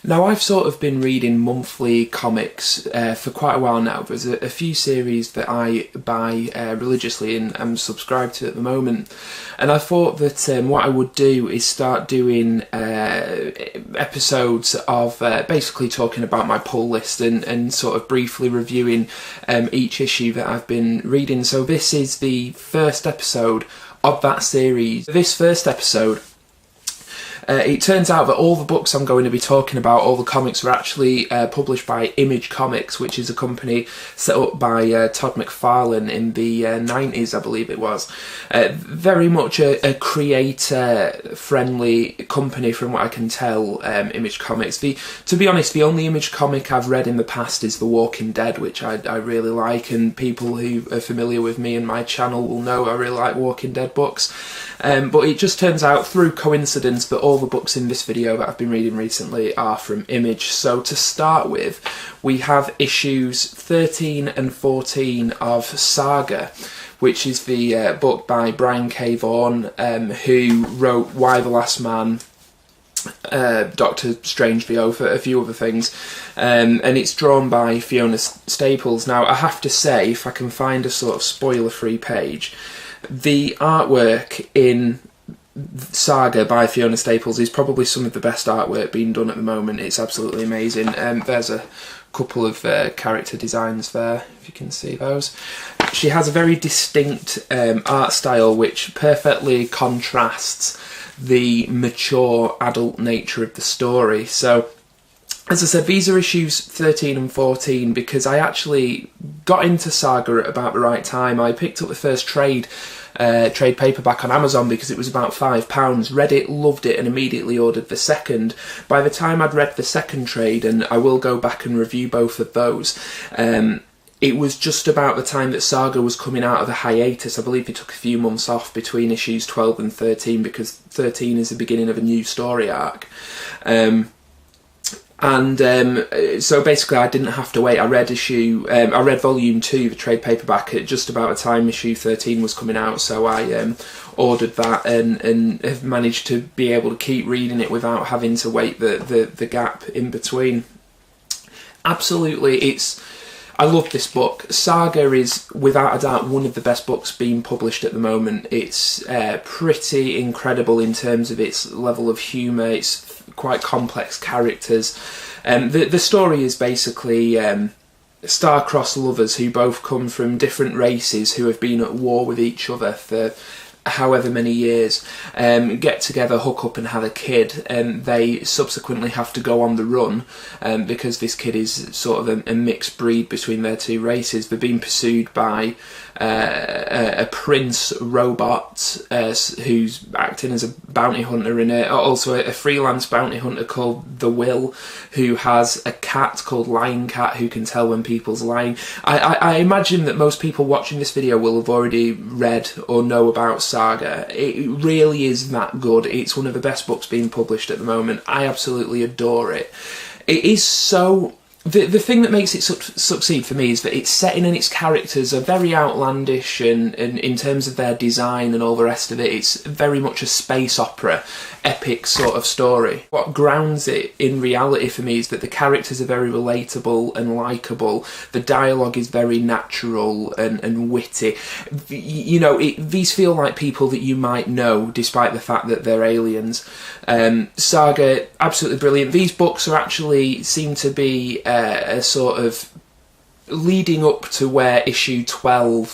Now, I've sort of been reading monthly comics for quite a while now. There's a few series that I buy religiously and am subscribed to at the moment. And I thought that what I would do is start doing episodes of basically talking about my pull list and sort of briefly reviewing each issue that I've been reading. So this is the first episode of that series. This first episode, it turns out that all the books I'm going to be talking about, all the comics, are actually published by Image Comics, which is a company set up by Todd McFarlane in the 90s, I believe it was. Very much a creator-friendly company from what I can tell, Image Comics. To be honest, the only Image comic I've read in the past is The Walking Dead, which I really like, and people who are familiar with me and my channel will know I really like Walking Dead books. But it just turns out, through coincidence, that all the books in this video that I've been reading recently are from Image. So to start with, we have issues 13 and 14 of Saga, which is the book by Brian K. Vaughan, who wrote Y the Last Man, Doctor Strange VO, for a few other things, and it's drawn by Fiona Staples. Now, I have to say, if I can find a sort of spoiler-free page, the artwork in Saga by Fiona Staples is probably some of the best artwork being done at the moment. It's absolutely amazing. There's a couple of character designs there, if you can see those. She has a very distinct art style which perfectly contrasts the mature adult nature of the story. So, as I said, these are issues 13 and 14 because I actually got into Saga at about the right time. I picked up the first trade paperback on Amazon because it was about £5, read it, loved it, and immediately ordered the second. By the time I'd read the second trade, and I will go back and review both of those, it was just about the time that Saga was coming out of a hiatus. I believe they took a few months off between issues 12 and 13 because 13 is the beginning of a new story arc. So basically I didn't have to wait. I read volume 2, the trade paperback, at just about the time issue 13 was coming out, so I ordered that and have managed to be able to keep reading it without having to wait the gap in between. Absolutely, I love this book. Saga is, without a doubt, one of the best books being published at the moment. It's pretty incredible in terms of its level of humour. It's quite complex characters. The story is basically star-crossed lovers who both come from different races who have been at war with each other for however many years, get together, hook up and have a kid, and they subsequently have to go on the run because this kid is sort of a mixed breed between their two races. They're being pursued by a prince robot who's acting as a bounty hunter, and also a freelance bounty hunter called The Will, who has a cat called Lion Cat who can tell when people's lying. I imagine that most people watching this video will have already read or know about Saga. It really is that good. It's one of the best books being published at the moment. I absolutely adore it. It is so... The thing that makes it succeed for me is that its setting and its characters are very outlandish, and in terms of their design and all the rest of it, it's very much a space opera, epic sort of story. What grounds it in reality for me is that the characters are very relatable and likeable. The dialogue is very natural and witty. You know, these feel like people that you might know, despite the fact that they're aliens. Saga, absolutely brilliant. These books seem to be a sort of leading up to where issue 12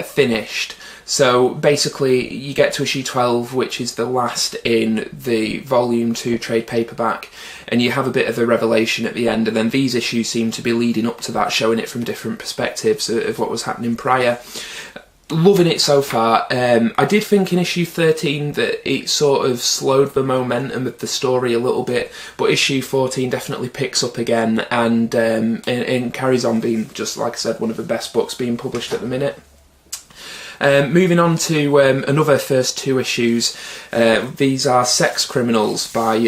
finished. So basically you get to issue 12, which is the last in the volume 2 trade paperback, and you have a bit of a revelation at the end, and then these issues seem to be leading up to that, showing it from different perspectives of what was happening prior. Loving it so far. I did think in issue 13 that it sort of slowed the momentum of the story a little bit, but issue 14 definitely picks up again and carries on being, just like I said, one of the best books being published at the minute. Moving on to another first two issues. These are Sex Criminals by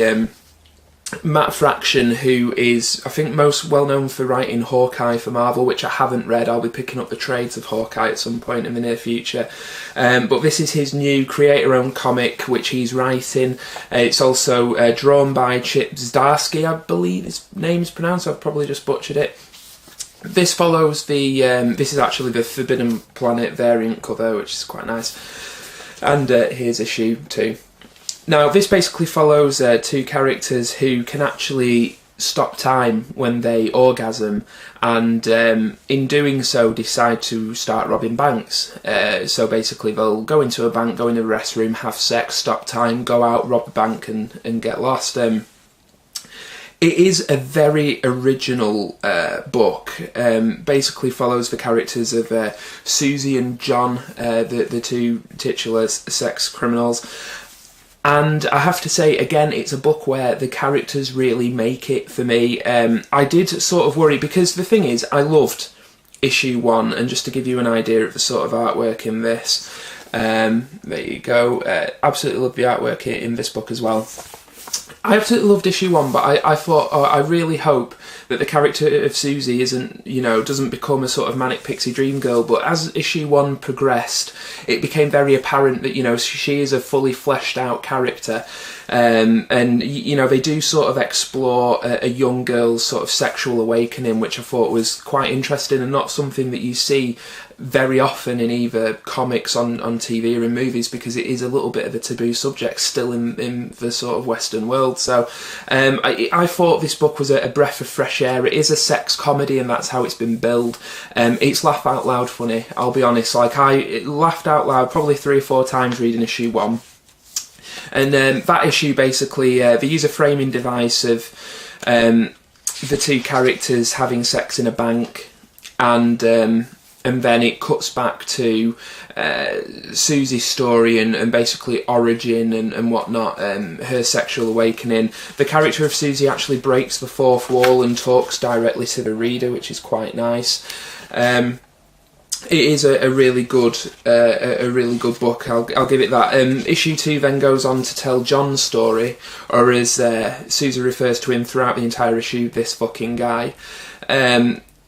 Matt Fraction, who is, I think, most well known for writing Hawkeye for Marvel, which I haven't read. I'll be picking up the trades of Hawkeye at some point in the near future. But this is his new creator-owned comic, which he's writing. It's also drawn by Chip Zdarsky, I believe his name's pronounced. I've probably just butchered it. This follows the, this is actually the Forbidden Planet variant cover, which is quite nice. And here's issue 2. Now, this basically follows two characters who can actually stop time when they orgasm, and in doing so decide to start robbing banks. So basically they'll go into a bank, go in the restroom, have sex, stop time, go out, rob the bank and get lost. It is a very original book. Basically follows the characters of Susie and John, the two titular sex criminals. And I have to say, again, it's a book where the characters really make it for me. I did sort of worry, because the thing is, I loved issue 1, and just to give you an idea of the sort of artwork in this, there you go, absolutely love the artwork in this book as well. I absolutely loved issue 1, but I thought, I really hope that the character of Susie isn't, doesn't become a sort of manic pixie dream girl. But as issue 1 progressed, it became very apparent that, she is a fully fleshed out character. And, they do sort of explore a young girl's sort of sexual awakening, which I thought was quite interesting and not something that you see very often in either comics, on TV or in movies, because it is a little bit of a taboo subject still in the sort of Western world. So I thought this book was a breath of fresh air. It is a sex comedy, and that's how it's been billed. It's laugh out loud funny, I'll be honest. Like, I laughed out loud probably 3 or 4 times reading issue 1. And that issue, basically, they use a framing device of the two characters having sex in a bank, and then it cuts back to Susie's story and basically origin and whatnot, her sexual awakening. The character of Susie actually breaks the fourth wall and talks directly to the reader, which is quite nice. It is a really good book. I'll give it that. Issue 2 then goes on to tell John's story, or as Susie refers to him throughout the entire issue, this fucking guy.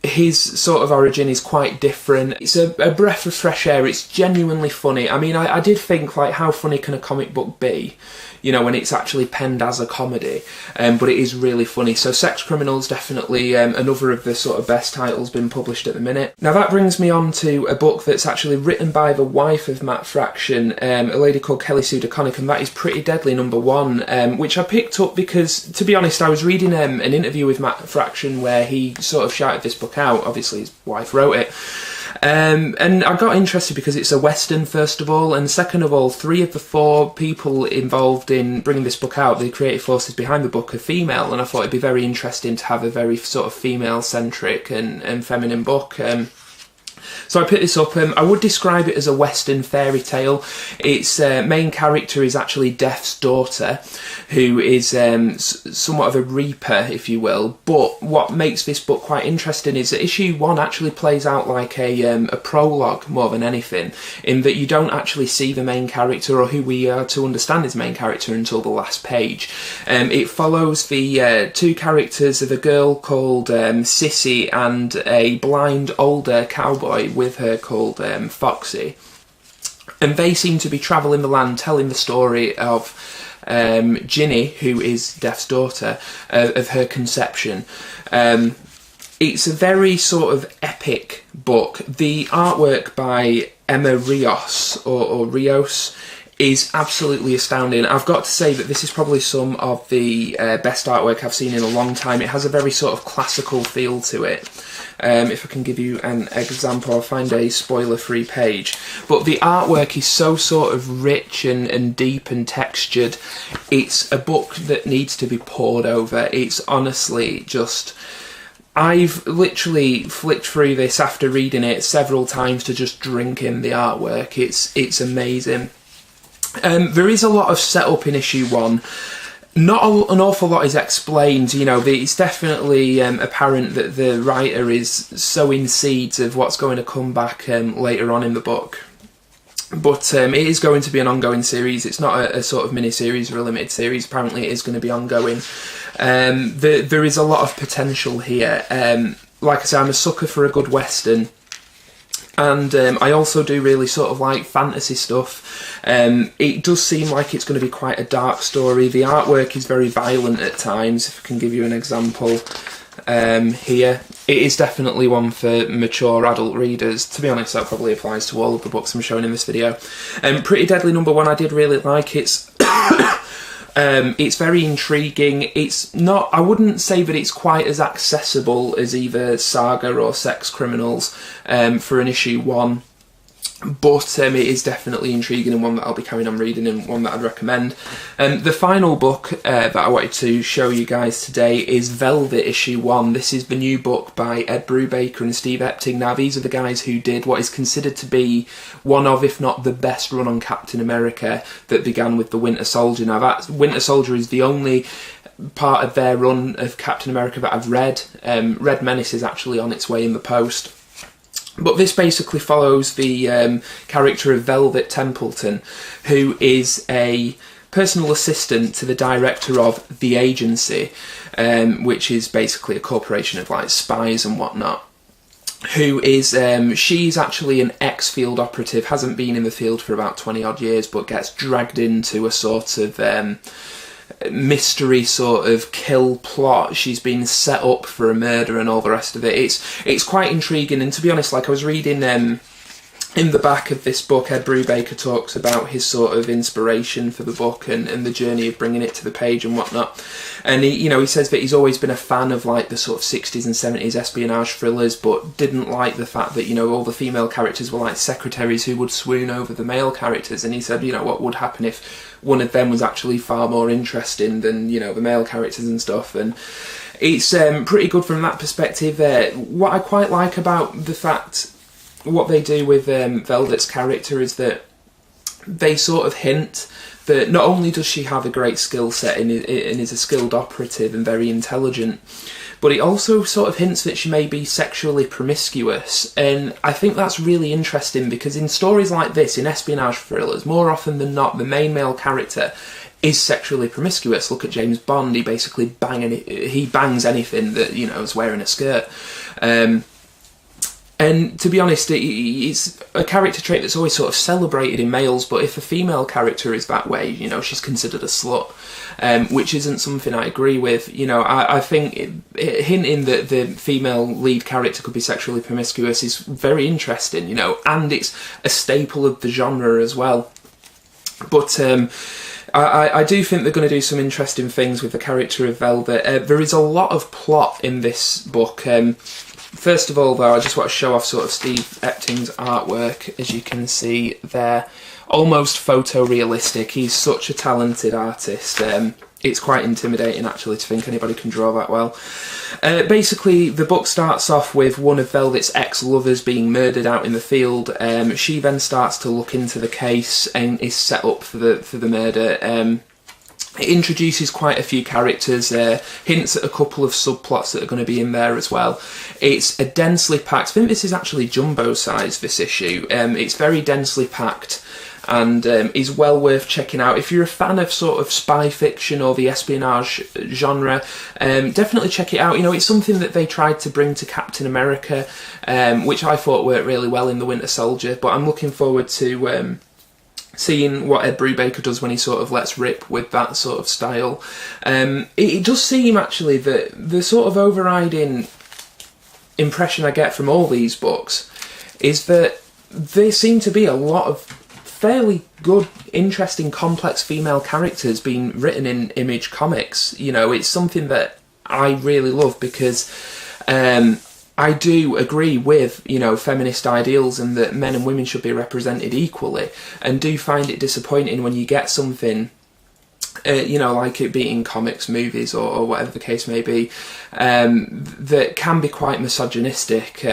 His sort of origin is quite different. It's a breath of fresh air. It's genuinely funny. I mean, I did think, like, how funny can a comic book be, when it's actually penned as a comedy, but it is really funny. So Sex Criminals, definitely another of the sort of best titles been published at the minute. Now that brings me on to a book that's actually written by the wife of Matt Fraction, a lady called Kelly Sue DeConnick, and that is Pretty Deadly #1, which I picked up because, to be honest, I was reading an interview with Matt Fraction where he sort of shouted this book out. Obviously his wife wrote it. And I got interested because it's a Western, first of all, and second of all, 3 of the 4 people involved in bringing this book out, the creative forces behind the book, are female, and I thought it'd be very interesting to have a very sort of female-centric and feminine book. So I picked this up. I would describe it as a Western fairy tale. Its main character is actually Death's daughter, who is somewhat of a reaper, if you will. But what makes this book quite interesting is that issue 1 actually plays out like a prologue more than anything, in that you don't actually see the main character, or who we are to understand as main character, until the last page. It follows the 2 characters of a girl called Sissy and a blind older cowboy with her called Foxy, and they seem to be travelling the land telling the story of Ginny, who is Death's daughter, of her conception. It's a very sort of epic book. The artwork by Emma Rios, or Rios, is absolutely astounding. I've got to say that this is probably some of the best artwork I've seen in a long time. It has a very sort of classical feel to it. If I can give you an example, I'll find a spoiler-free page. But the artwork is so sort of rich and deep and textured. It's a book that needs to be pored over. It's honestly just... I've literally flicked through this after reading it several times to just drink in the artwork. It's amazing. There is a lot of setup in issue 1. Not an awful lot is explained. It's definitely apparent that the writer is sowing seeds of what's going to come back later on in the book. But it is going to be an ongoing series. It's not a sort of mini-series or a limited series. Apparently it is going to be ongoing. There is a lot of potential here. Like I say, I'm a sucker for a good Western. And I also do really sort of like fantasy stuff. It does seem like it's going to be quite a dark story. The artwork is very violent at times, if I can give you an example. Here, it is definitely one for mature adult readers. To be honest, that probably applies to all of the books I'm showing in this video. Pretty Deadly #1, I did really like. It's very intriguing. It's not, I wouldn't say that it's quite as accessible as either Saga or Sex Criminals for an issue 1. But it is definitely intriguing and one that I'll be carrying on reading and one that I'd recommend. The final book that I wanted to show you guys today is Velvet issue 1. This is the new book by Ed Brubaker and Steve Epting. Now these are the guys who did what is considered to be one of, if not the best run on Captain America that began with the Winter Soldier. Now that Winter Soldier is the only part of their run of Captain America that I've read. Red Menace is actually on its way in the post. But this basically follows the character of Velvet Templeton, who is a personal assistant to the director of the agency, which is basically a corporation of like spies and whatnot. Who is, she's actually an ex-field operative, hasn't been in the field for about 20 odd years, but gets dragged into a sort of mystery sort of kill plot. She's been set up for a murder and all the rest of it. It's quite intriguing, and to be honest, like I was reading in the back of this book, Ed Brubaker talks about his sort of inspiration for the book and the journey of bringing it to the page and whatnot. And he says that he's always been a fan of like the sort of 60s and 70s espionage thrillers, but didn't like the fact that, all the female characters were like secretaries who would swoon over the male characters. And he said, what would happen if one of them was actually far more interesting than, the male characters and stuff. And it's pretty good from that perspective. What I quite like about the fact, what they do with Velvet's character is that they sort of hint that not only does she have a great skill set and is a skilled operative and very intelligent, but it also sort of hints that she may be sexually promiscuous. And I think that's really interesting because in stories like this, in espionage thrillers, more often than not, the main male character is sexually promiscuous. Look at James Bond, he basically bangs anything that, is wearing a skirt. And to be honest, it's a character trait that's always sort of celebrated in males, but if a female character is that way, she's considered a slut, which isn't something I agree with. I think hinting that the female lead character could be sexually promiscuous is very interesting, and it's a staple of the genre as well. But I do think they're going to do some interesting things with the character of Velvet. There is a lot of plot in this book. First of all, though, I just want to show off sort of Steve Epting's artwork. As you can see there, almost photorealistic. He's such a talented artist. It's quite intimidating, actually, to think anybody can draw that well. Basically, the book starts off with one of Velvet's ex-lovers being murdered out in the field. She then starts to look into the case and is set up for the murder. It introduces quite a few characters, hints at a couple of subplots that are going to be in there as well. It's a densely packed, I think this is actually jumbo size, this issue. It's very densely packed and is well worth checking out. If you're a fan of sort of spy fiction or the espionage genre, definitely check it out. It's something that they tried to bring to Captain America, which I thought worked really well in The Winter Soldier, but I'm looking forward to seeing what Ed Brubaker does when he sort of lets rip with that sort of style. It does seem, actually, that the sort of overriding impression I get from all these books is that there seem to be a lot of fairly good, interesting, complex female characters being written in Image Comics. It's something that I really love because I do agree with, feminist ideals and that men and women should be represented equally, and do find it disappointing when you get something, like it being comics, movies, or whatever the case may be, that can be quite misogynistic.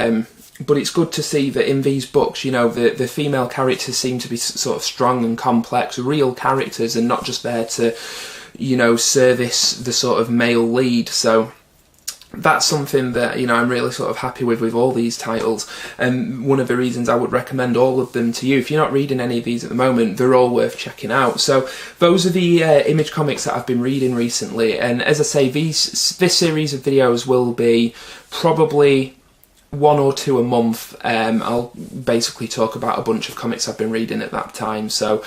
But it's good to see that in these books, the female characters seem to be sort of strong and complex, real characters, and not just there to, service the sort of male lead. So that's something that, you know, I'm really sort of happy with all these titles, and one of the reasons I would recommend all of them to you. If you're not reading any of these at the moment, they're all worth checking out. So those are the Image comics that I've been reading recently, and as I say, this series of videos will be probably 1 or 2 a month. I'll basically talk about a bunch of comics I've been reading at that time. So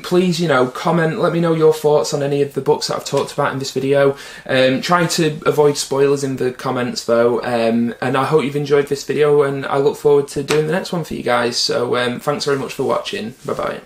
please, you know, comment, let me know your thoughts on any of the books that I've talked about in this video. Try to avoid spoilers in the comments though, and I hope you've enjoyed this video, and I look forward to doing the next one for you guys. So thanks very much for watching. Bye bye.